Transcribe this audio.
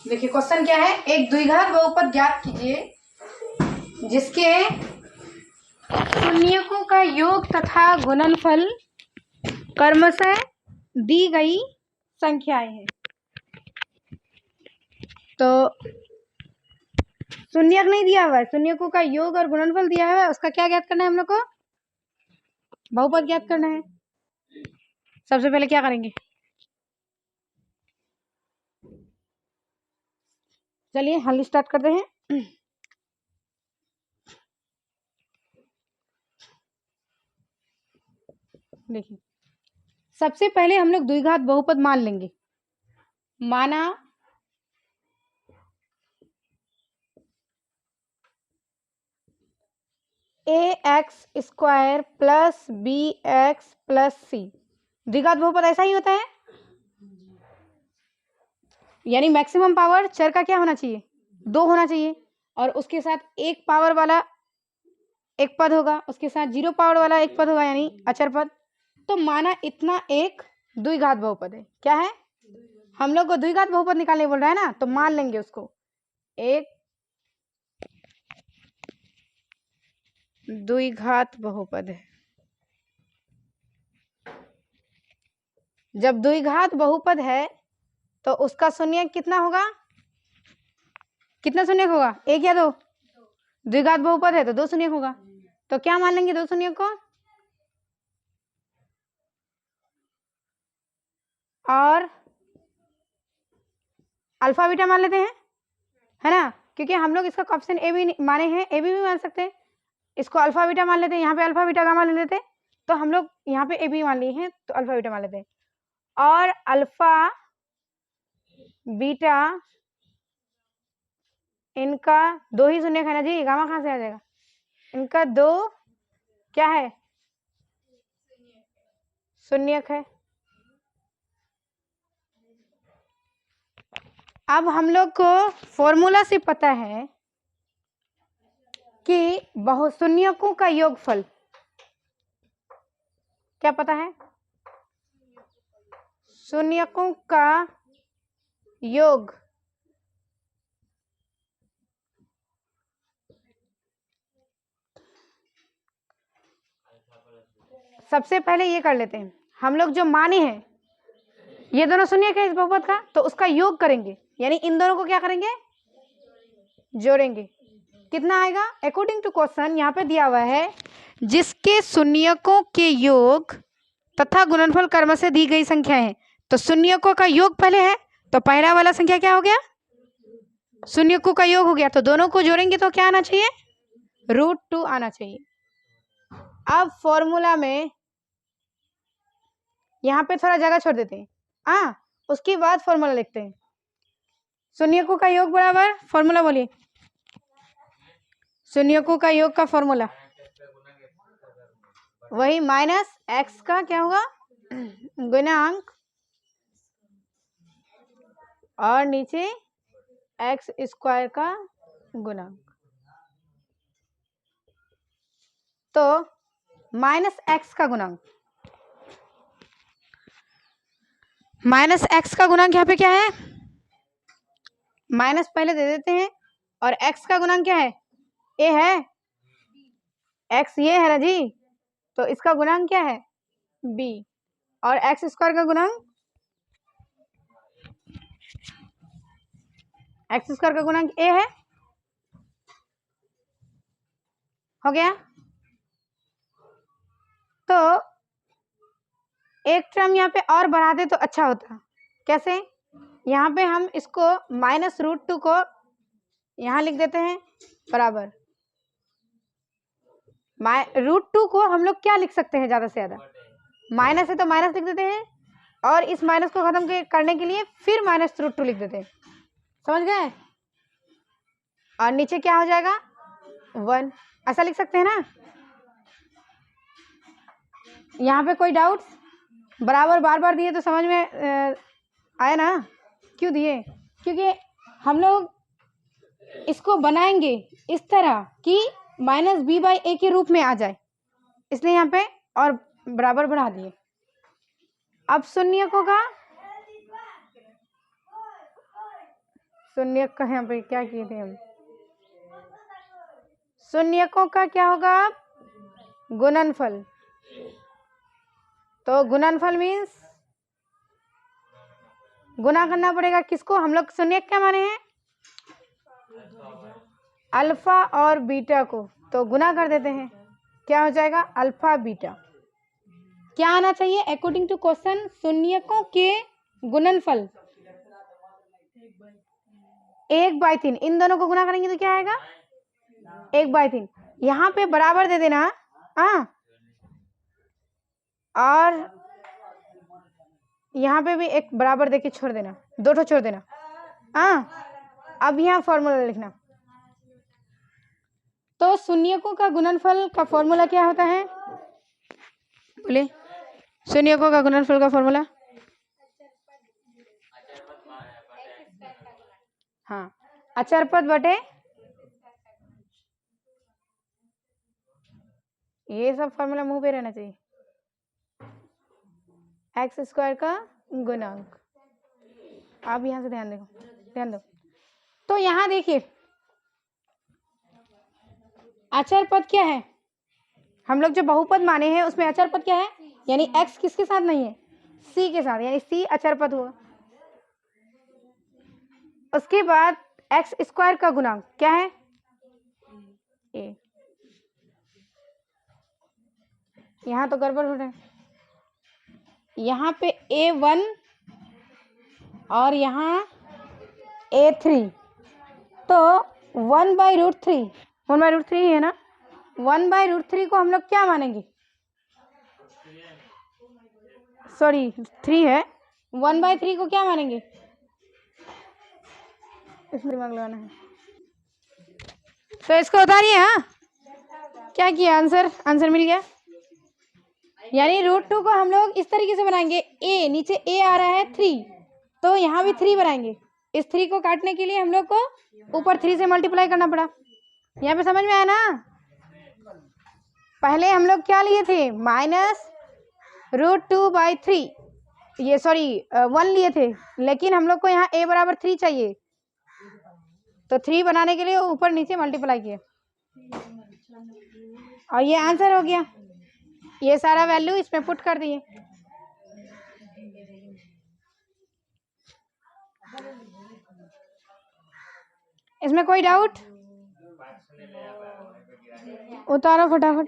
देखिए क्वेश्चन क्या है, एक द्विघात बहुपद ज्ञात कीजिए जिसके शून्यकों का योग तथा गुणनफल क्रमशः दी गई संख्याएं हैं। तो शून्यक नहीं दिया हुआ है, शून्यकों का योग और गुणनफल दिया हुआ है, उसका क्या ज्ञात करना है हम लोग को? बहुपद ज्ञात करना है। सबसे पहले क्या करेंगे, चलिए हल स्टार्ट करते हैं। देखिए सबसे पहले हम लोग द्विघात बहुपद मान लेंगे। माना ax² plus bx plus c, द्विघात बहुपद ऐसा ही होता है, यानी मैक्सिमम पावर चर का क्या होना चाहिए? 2 होना चाहिए, और उसके साथ एक पावर वाला एक पद होगा, उसके साथ 0 पावर वाला एक पद होगा, यानी अचर पद। तो माना इतना एक द्विघात बहुपद है। क्या है? हम लोग को द्विघात बहुपद निकालने बोल रहा है ना, तो मान लेंगे उसको एक द्विघात बहुपद है। जब द्विघात बहुपद है तो उसका शून्यक कितना होगा? कितना शून्यक होगा? एक या दो? द्विघात बहुपद है तो 2 शून्यक होगा। तो क्या मान लेंगे 2 शून्यक को? और अल्फा बीटा मान लेते हैं, है ना, क्योंकि हम लोग इसका कोएफिशिएंट ए भी माने हैं, ए भी मान सकते हैं। इसको अल्फा बीटा मान लेते हैं, यहाँ पे अल्फा बीटा गामा ले लेते हैं, तो हम लोग यहाँ पे ए भी मान लिए हैं तो अल्फा बीटा मान लेते हैं। और अल्फा बीटा इनका 2 ही शून्यक है ना जी, गामा कहाँ से आ जाएगा? इनका 2 क्या है? शून्यक है। अब हम लोग को फॉर्मूला से पता है कि बहुशून्यकों का योगफल, क्या पता है? शून्यकों का योग सबसे पहले ये कर लेते हैं, हम लोग जो माने हैं ये दोनों शून्यक है इस बहुपद का, तो उसका योग करेंगे, यानी इन दोनों को क्या करेंगे? जोड़ेंगे। कितना आएगा? अकॉर्डिंग टू क्वेश्चन यहाँ पे दिया हुआ है जिसके शून्यकों के योग तथा गुणनफल क्रम से दी गई संख्या है। तो शून्यकों का योग पहले है, तो पहला वाला संख्या क्या हो गया? शून्यकों का योग हो गया, तो दोनों को जोड़ेंगे तो क्या आना चाहिए? √2 आना चाहिए। अब फॉर्मूला में यहाँ पे थोड़ा जगह छोड़ देते हैं, उसके बाद फॉर्मूला लिखते हैं। शून्यकों का योग बराबर, फॉर्मूला बोलिए, शून्यकों का योग का फॉर्मूला वही माइनस एक्स का क्या होगा? गुणांक, और नीचे x² का गुणांक। तो माइनस एक्स का गुणांक, माइनस एक्स का गुणांक यहाँ पे क्या है? माइनस पहले दे देते हैं, और x का गुणांक क्या है? a है, x ये है ना जी, तो इसका गुणांक क्या है? b, और x² का गुणांक, x² का गुणांक a है। हो गया। तो एक टर्म यहाँ पे और बढ़ा दे तो अच्छा होता। कैसे? यहाँ पे हम इसको -√2 को यहाँ लिख देते हैं बराबर, √2 को हम लोग क्या लिख सकते हैं ज्यादा से ज्यादा? माइनस है तो माइनस लिख देते हैं, और इस माइनस को खत्म करने के लिए फिर -√2 लिख देते हैं। समझ गए? और नीचे क्या हो जाएगा? 1, ऐसा लिख सकते हैं ना। यहाँ पे कोई डाउट? बराबर बार बार दिए तो समझ में आया ना? क्यों दिए? क्योंकि हम लोग इसको बनाएंगे इस तरह कि -b/a के रूप में आ जाए, इसलिए यहाँ पे और बराबर बढ़ा दिए। अब शून्यकों शून्यक का यहाँ पे क्या किए थे हम? शून्यकों का क्या होगा? गुणनफल। तो गुणनफल मीन्स गुना करना पड़ेगा किसको? हम लोग शून्यक क्या माने हैं? अल्फा और बीटा को। तो गुना कर देते हैं, क्या हो जाएगा? Alpha beta. क्या आना चाहिए अकॉर्डिंग टू क्वेश्चन? शून्यकों के गुणनफल 1/3। इन दोनों को गुना करेंगे तो क्या आएगा? 1/3। यहाँ पे बराबर दे देना। हाँ, और यहाँ पे भी एक बराबर देके छोड़ देना, 2 ठो छोड़ देना। हाँ, अब यहाँ फॉर्मूला लिखना। तो शून्यकों का गुणनफल का फॉर्मूला क्या होता है? बोले शून्यकों का गुणनफल का फॉर्मूला। हाँ, अचर पद बटे, ये सब फॉर्मूला मुंह पे रहना चाहिए। x² का गुणांक। आप यहां से ध्यान देखो, ध्यान दो। तो यहां देखिए अचर पद क्या है? हम लोग जो बहुपद माने हैं उसमें अचर पद क्या है? यानी x किसके साथ नहीं है? c के साथ, यानी c अचर पद होगा। उसके बाद x² का गुणांक क्या है? a। यहाँ तो गड़बड़ हो रहा है, यहाँ पे a1 और यहाँ a3। तो 1/√3, 1/√3 है ना? 1/√3 को हम लोग क्या मानेंगे? सॉरी 3 है। 1/3 को क्या मानेंगे? इसमें दिमाग लगाना है। तो इसको उतारिए। हाँ, क्या किया? आंसर मिल गया। यानी √2 को हम लोग इस तरीके से बनाएंगे, a नीचे a आ रहा है 3, तो यहाँ भी 3 बनाएंगे। इस 3 को काटने के लिए हम लोग को ऊपर 3 से मल्टीप्लाई करना पड़ा। यहाँ पे समझ में आया ना? पहले हम लोग क्या लिए थे? -√2/3, ये सॉरी 1 लिए थे, लेकिन हम लोग को यहाँ a बराबर 3 चाहिए, तो 3 बनाने के लिए ऊपर नीचे मल्टीप्लाई किया और ये आंसर हो गया। ये सारा वैल्यू इसमें पुट कर दिए। इसमें कोई डाउट? उतारो फटाफट।